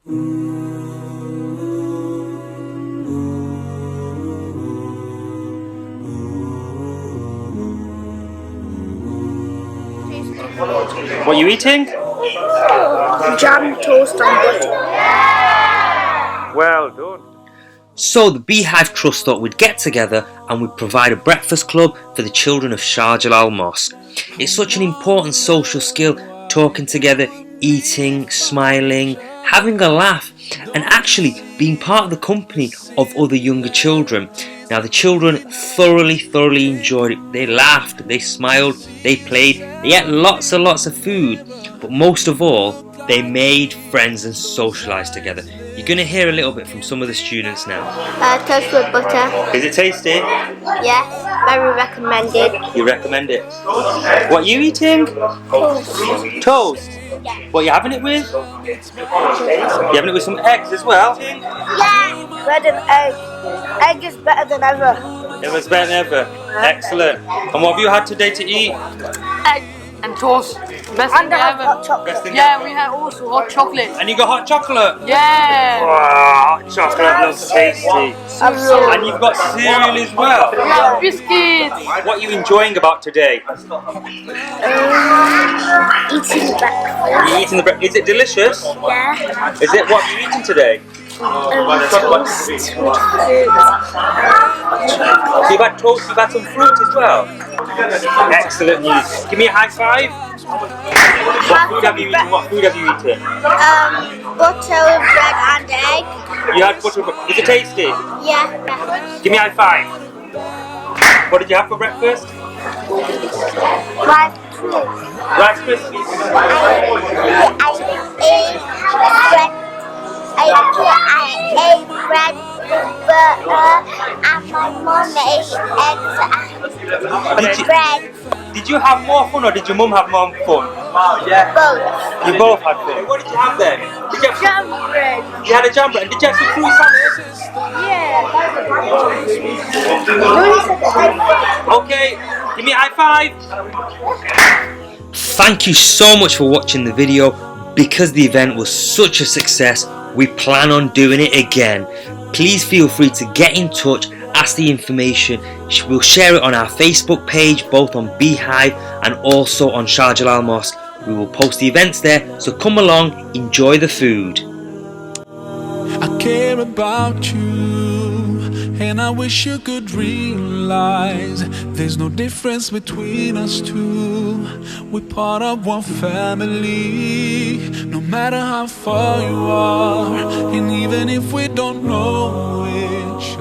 What are you eating? Jam, toast and butter. Well done. So the Beehive Trust thought we'd get together and we'd provide a breakfast club for the children of Shah Jalal Mosque. It's such an important social skill, talking together, eating, smiling, having a laugh, and actually being part of the company of other younger children. Now the children thoroughly enjoyed it. They laughed, they smiled, they played, they ate lots and lots of food, but most of all, they made friends and socialised together. You're going to hear a little bit from some of the students now. Toast with butter. Is it tasty? Yes, very recommended. You recommend it? What are you eating? Toast. Toast? What are you having it with? You having it with some eggs as well? Yeah, bread and egg. Egg is better than ever. It was better than ever. Excellent. And what have you had today to eat? Egg and toast. Best And thing I have ever. hot chocolate. Best thing Yeah, ever. we had also hot chocolate. And you got hot chocolate? Yeah. Wow, hot chocolate looks tasty. Absolutely. And you've got cereal as well. We have biscuits. What are you enjoying about today? Eating breakfast. Are you eating the bread? Is it delicious? Yeah. Is it? What are you eating today? Toast with fruit. So you've had toast, you've had some fruit as well. Excellent news. Give me a high five. What food have you eaten? What food have you eaten? Butter with bread and egg. You had butter. Is it tasty? Yeah. Give me a high five. What did you have for breakfast? Rice cream. Rice Krispies. I ate bread with butter and my mum ate eggs and bread. Did you have more fun or did your mum have more fun? Both. You both had fun. What did you have then? Did you have Jam bread. You had a jam bread. Did you have some fruit salads? Yeah. Okay, give me a high five. Thank you so much for watching the video. Because the event was such a success, we plan on doing it again. Please feel free to get in touch, ask the information. We'll share it on our Facebook page, both on Beehive and also on Shah Jalal Mosque. We will post the events there, so come along, enjoy the food. I care about you, and I wish you could realize there's no difference between us two. We're part of one family, no matter how far you are, and even if we don't know which.